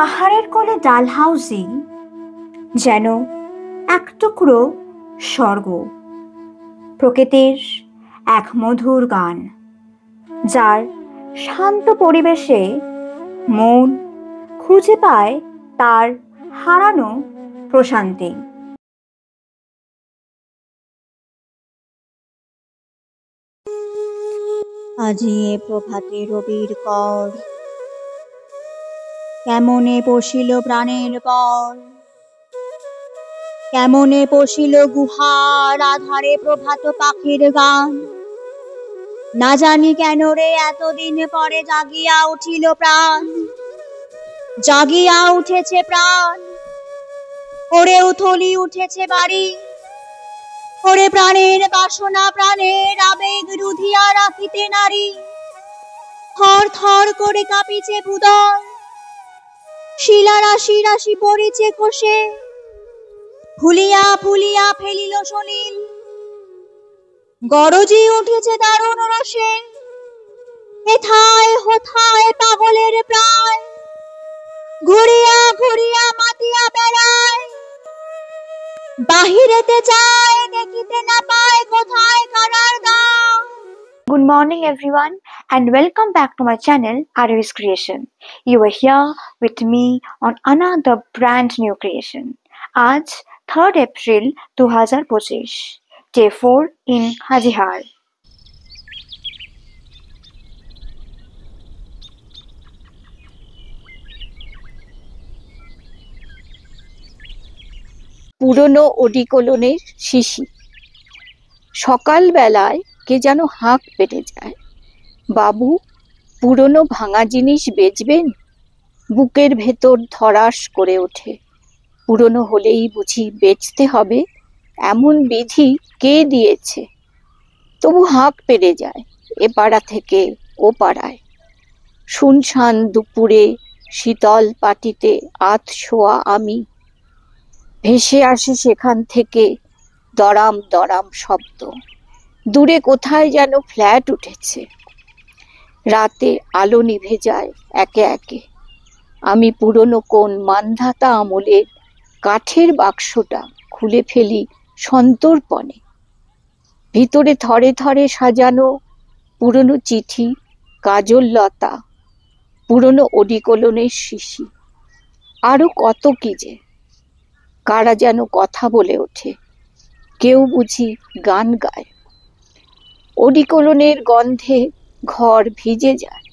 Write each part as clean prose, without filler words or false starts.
পাহাড়ের কোলে ডালহাউসি যেন এক টুকরো স্বর্গ, প্রকৃতির এক মধুর গান, যার শান্ত পরিবেশে মন খুঁজে পায় তার হারানো প্রশান্তি। আজিয়ে প্রভাতে রবির কর, কেমনে পশিল প্রাণের পর, কেমনে পশিল গুহার আধারে প্রভাত পাখির গান। না জানি কেন রে এতদিন পরে জাগিয়া উঠিল প্রাণ, জাগিয়া উঠেছে প্রাণ। ওরে উথলি উঠেছে বাড়ি, ওরে প্রাণের বাসনা প্রাণের আবেগ রুধিয়া রাখিতে নারী। থর থর করে কাঁপিছে ভূদর, শিলা রাশি রাশি পড়িছে কোষে, ফুলিয়া ফুলিয়া ফেলিল সলিল, গরজি উঠেছে দারুণ রসে। হেথায় হোথায় পাগলের প্রায়, ঘুরিয়া ঘুরিয়া মাতিয়া বেড়ায়। বাহিরেতে যায় দেখিতে না পায় কোথায় কারার গান। Good morning everyone and welcome back to my channel Arvi's Creation. You are here with me on another brand new creation. আজ 3rd April 2025, Day 4 in Hajihar. পুরনো ওডিকোলনের শিশি। সকালবেলায় কে যেন হাঁক পেটে যায়, বাবু পুরনো ভাঙা জিনিস বেচবেন? বুকের ভেতর ধরাস করে ওঠে। পুরনো হলেই বুঝি বেচতে হবে, এমন বিধি কে দিয়েছে? তবু হাঁক পেড়ে যায় এ পাড়া থেকে ও পাড়ায়। শুনশান দুপুরে শীতল পাটিতে আধ শোয়া আমি, ভেসে আসে সেখান থেকে দড়াম দড়াম শব্দ। দূরে কোথায় যেন ফ্ল্যাট উঠেছে, রাতে আলো নিভে যায় একে একে। আমি পুরনো কোন মান্ধাতা আমলের কাঠের বাক্সটা খুলে ফেলি সন্তর্পণে। ভিতরে থরে থরে সাজানো পুরনো চিঠি, কাজল লতা, পুরনো ওডিকোলনের শিশি, আরো কত কি যে। কারা যেন কথা বলে ওঠে, কেউ বুঝি গান গায়। ওডিকোলনের গন্ধে ঘর ভিজে যায়।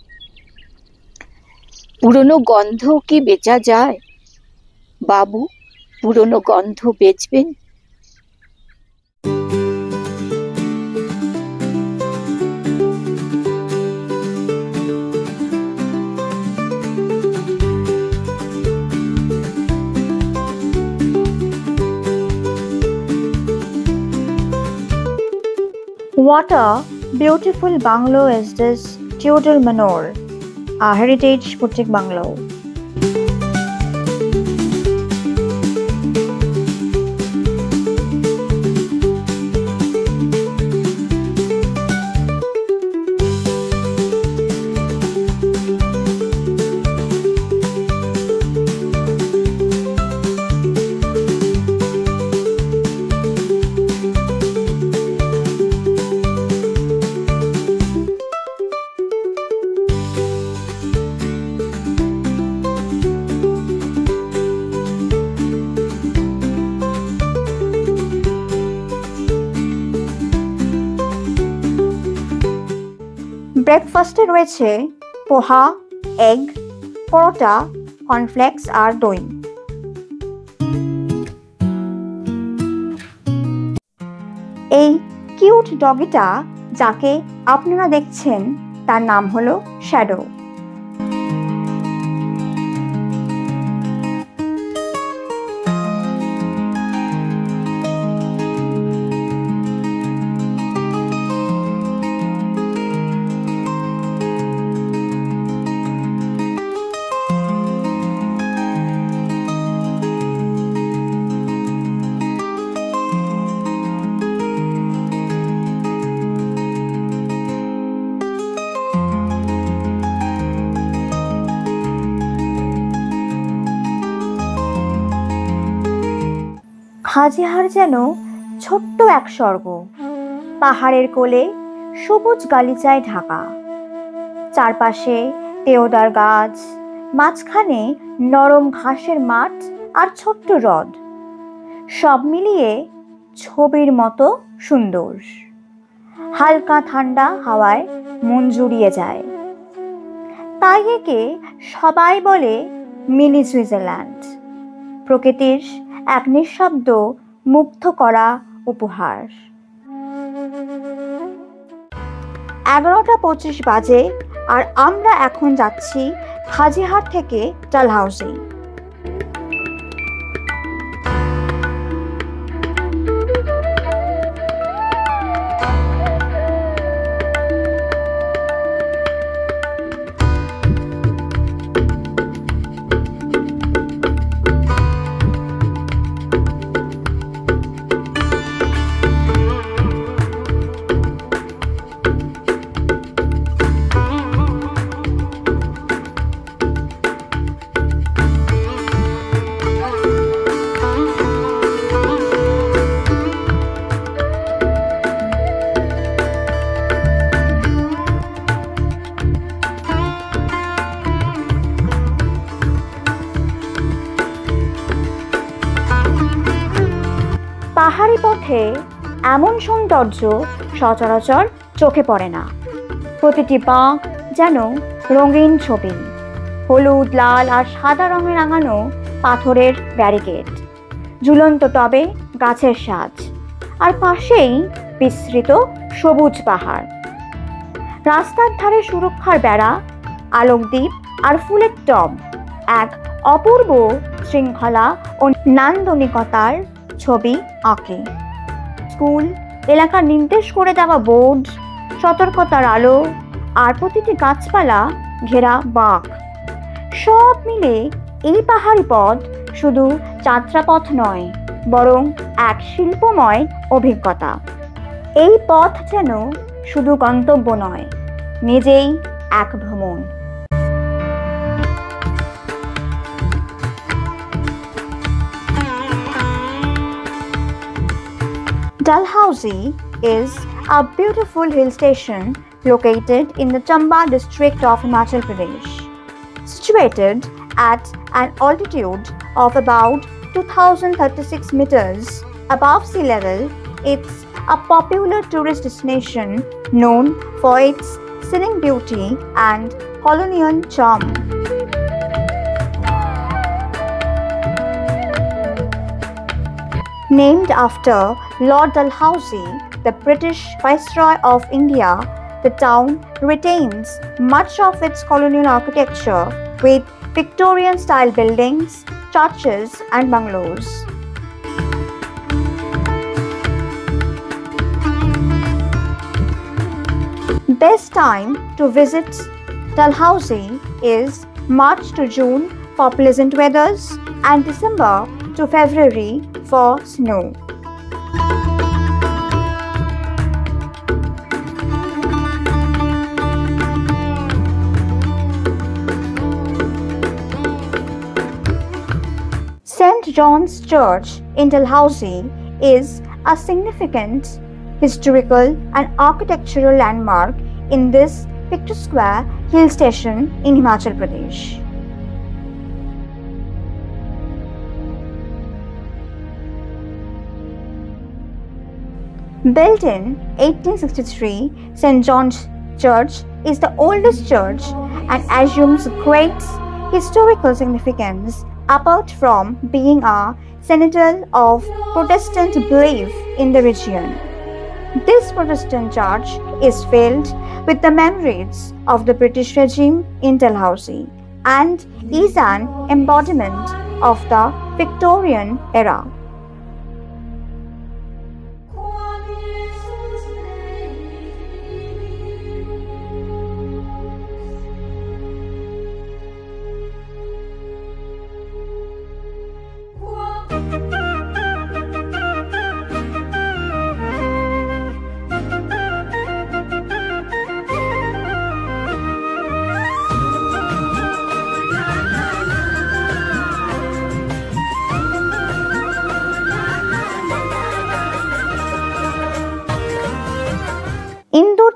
পুরনো গন্ধ কি বেচা যায়? বাবু পুরনো গন্ধ বেচবেন? What a beautiful bungalow is this Tudor Manor, a heritage boutique bungalow. ব্রেকফাস্টে রয়েছে পোহা, এগ, পরোটা, কর্নফ্লেক্স আর দই। এই কিউট ডগিটা যাকে আপনারা দেখছেন তার নাম হলো শ্যাডো। হাজিহার যেন ছোট্ট এক স্বর্গ, পাহাড়ের কোলে সবুজ গালিচায় ঢাকা, চারপাশে দেওদার গাছ, মাঝখানে নরম ঘাসের মাঠ আর ছোট্ট হ্রদ, সব মিলিয়ে ছবির মতো সুন্দর। হালকা ঠান্ডা হাওয়ায় মন জুড়িয়ে যায়। তাই একে সবাই বলে মিনি সুইজারল্যান্ড, প্রকৃতির এক নিঃশব্দ মুগ্ধ করা উপহার। 11:25 বাজে আর আমরা এখন যাচ্ছি হাজিহার থেকে ডালহাউসি। পাহাড়ি পথে এমন সৌন্দর্য সচরাচর চোখে পড়ে না। প্রতিটি বাঁক যেন রঙিন ছবি, হলুদ, লাল আর সাদা রঙে রাঙানো পাথরের ব্যারিকেড, ঝুলন্ত টবে গাছের সাজ, আর পাশেই বিস্তৃত সবুজ পাহাড়। রাস্তার ধারে সুরক্ষার বেড়া, আলোকদ্বীপ আর ফুলের টব এক অপূর্ব শৃঙ্খলা ও নান্দনিকতার ছবি আঁকে। স্কুল, এলাকার নির্দেশ করে দেওয়া বোর্ড, সতর্কতার আলো আর প্রতিটি গাছপালা ঘেরা বাঁক, সব মিলে এই পাহাড়ি পথ শুধু যাত্রাপথ নয়, বরং এক শিল্পময় অভিজ্ঞতা। এই পথ যেন শুধু গন্তব্য নয়, নিজেই এক ভ্রমণ। Dalhousie is a beautiful hill station located in the Chamba district of Himachal Pradesh. Situated at an altitude of about 2036 meters above sea level, it's a popular tourist destination known for its scenic beauty and colonial charm. Named after Lord Dalhousie, the British Viceroy of India, the town retains much of its colonial architecture with Victorian-style buildings, churches and bungalows. Best time to visit Dalhousie is March to June for pleasant weathers and December to February for snow. St. John's Church in Dalhousie is a significant historical and architectural landmark in this picturesque hill station in Himachal Pradesh. Built in 1863, St. John's Church is the oldest church and assumes great historical significance apart from being a citadel of Protestant belief in the region. This Protestant church is filled with the memories of the British regime in Dalhousie and is an embodiment of the Victorian era.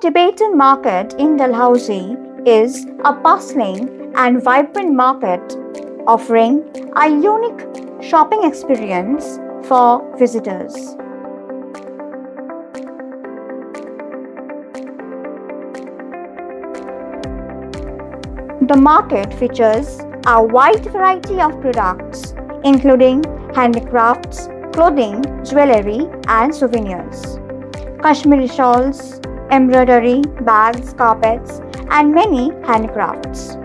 Indo-Tibetan market in Dalhousie is a bustling and vibrant market offering a unique shopping experience for visitors. The market features a wide variety of products, including handicrafts, clothing, jewelry, and souvenirs, Kashmiri shawls, embroidery, bags, carpets, and many handicrafts.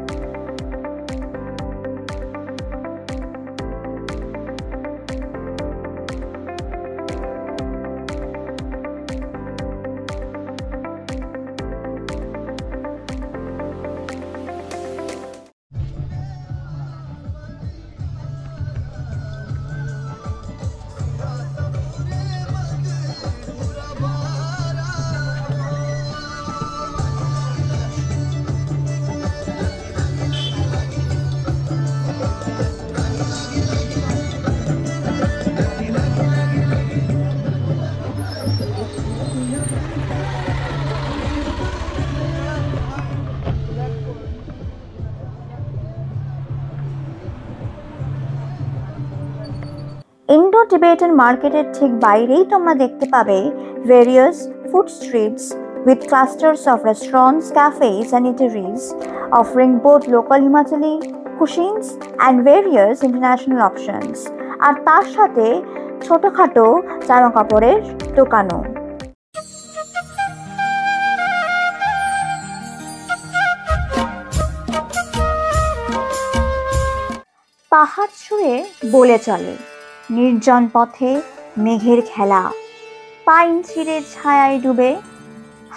Indo-Tibetan মার্কেটের ঠিক বাইরেই তোমরা দেখতে পাবে various food streets with clusters of restaurants, cafes and eateries offering both local Himachali cuisines and various international options, আর তার সাথে ছোটখাটো জামা কাপড়ের দোকানও। পাহাড় ছুঁয়ে বলে চলে নির্জন পথে মেঘের খেলা, পাইন ছিঁড়ে ছায়ায় ডুবে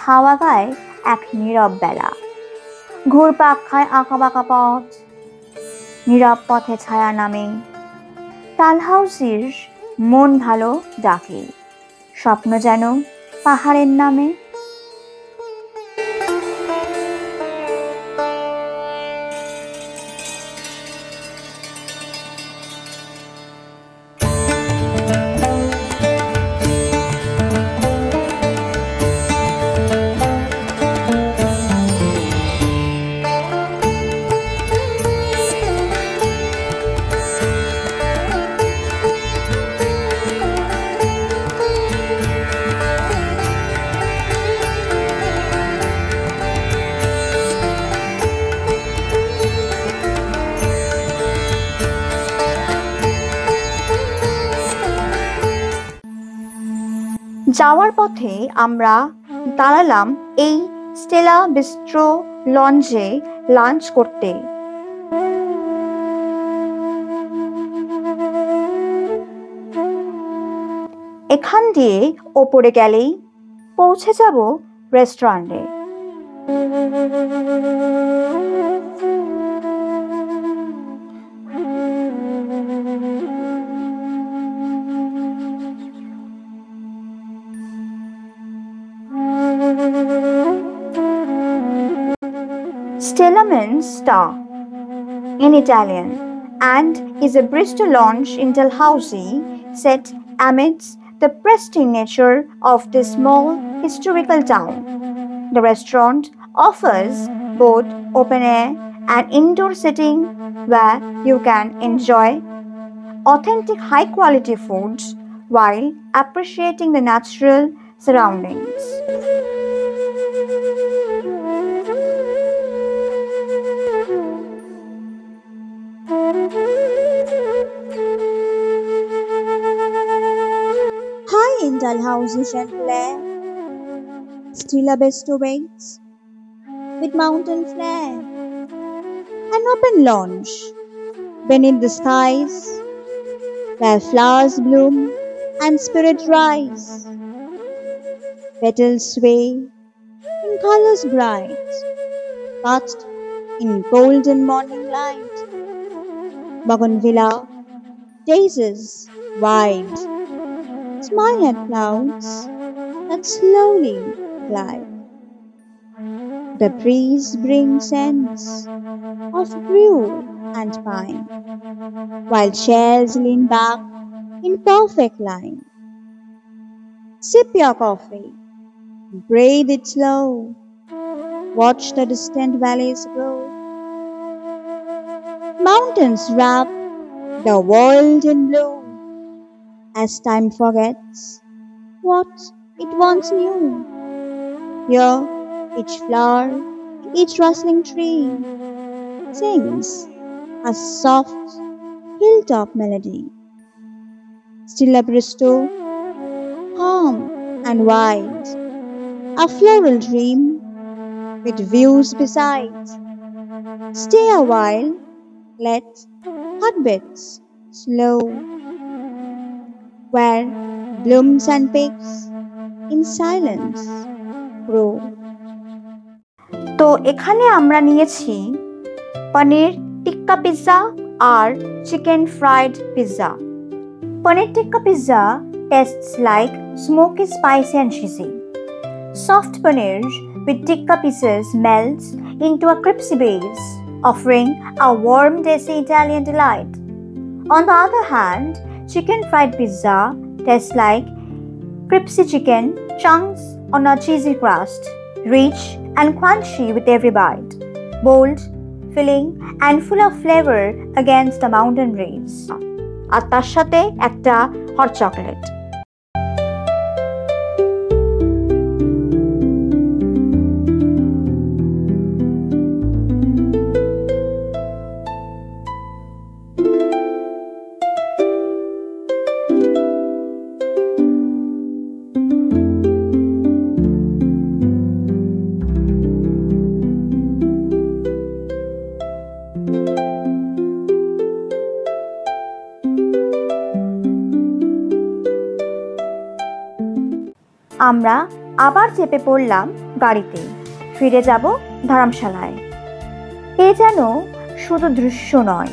হাওয়া গায় এক নীরব বেলা, ঘুরপাক খায় আঁকাবাঁকা পথ, নীরব পথে ছায়া নামে, ডালহাউসির মন ভালো ডাকে, স্বপ্ন যেন পাহাড়ের নামে। যাওয়ার পথে আমরা দাঁড়ালাম এই স্টেলা বিস্ট্রো লঞ্চে লাঞ্চ করতে। এখান দিয়ে ওপরে গেলেই পৌঁছে যাব রেস্টুরেন্টে। Stella means star in Italian and is a bistro lounge in Dalhousie set amidst the pristine nature of this small historical town. The restaurant offers both open air and indoor seating where you can enjoy authentic high quality foods while appreciating the natural surroundings. Hi in Dalhousie Chanteler, Stella Besto waits with mountain flare, an open lounge beneath the skies where flowers bloom and spirits rise. Petals sway in colors bright, touched in golden morning light. Bougainvillea daisies wide smile at clouds that slowly glide. The breeze brings scents of rue and pine, while chairs lean back in perfect line. Sip your coffee Breathe it slow. Watch the distant valleys grow. Mountains wrap the world in blue as time forgets what it once knew. Here, each flower, each rustling tree sings a soft hilltop melody. Still a Bristow, calm and wide, a floral dream with views beside. Stay a while, let heartbeats slow, where blooms and peaks in silence grow. তো এখানে আমরা নিয়েছি paneer tikka pizza আর chicken fried pizza. Paneer tikka pizza tastes like smoky, spicy and cheesy. Soft paneer with tikka pieces melts into a crispy base, offering a warm, desi Italian delight. On the other hand, chicken fried pizza tastes like crispy chicken chunks on a cheesy crust, rich and crunchy with every bite, bold, filling and full of flavor against the mountain breeze. আর তার সাথে একটা hot chocolate. আমরা আবার চেপে পড়লাম গাড়িতে, ফিরে যাব ধর্মশালায়। এ যেন শুধু দৃশ্য নয়,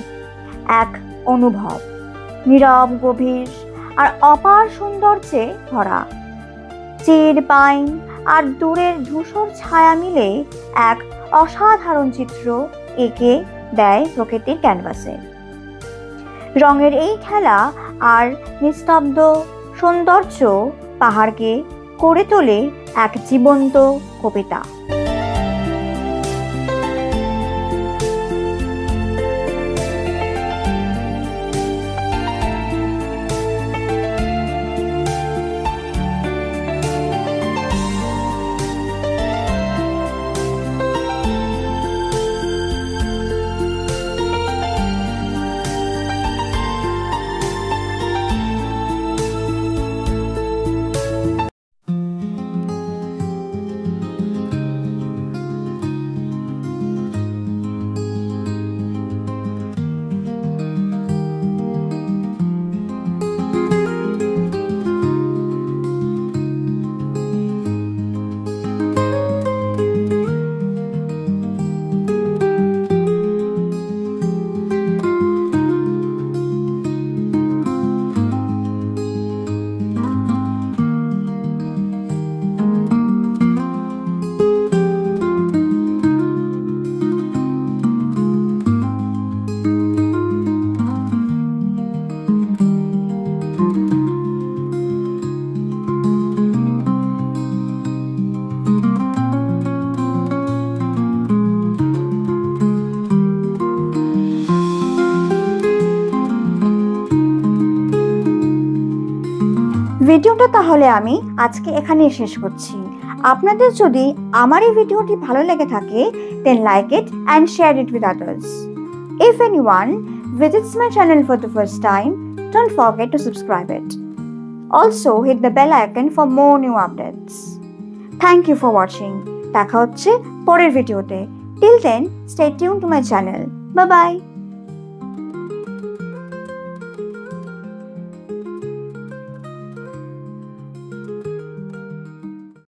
এক অনুভব, নীরব, গভীর আর অপার সৌন্দর্যে ভরা। চির পাইন আর দূরের ধূসর ছায়া মিলে এক অসাধারণ চিত্র এঁকে দেয় প্রকৃতির ক্যানভাসে। রঙের এই খেলা আর নিস্তব্ধ সৌন্দর্য পাহাড়কে করে তোলে এক জীবন্ত কবিতা। ভিডিওটা তাহলে আমি আজকে এখানেই শেষ করছি। আপনাদের যদি আমার এই ভিডিওটি ভালো লেগে থাকে, then like it and share it with others. If anyone visits my channel for the first time, don't forget to subscribe it. Also hit the bell icon for more new updates. Thank you for watching. দেখা হচ্ছে পরের ভিডিওতে। Till then, stay tuned to my channel. Bye bye.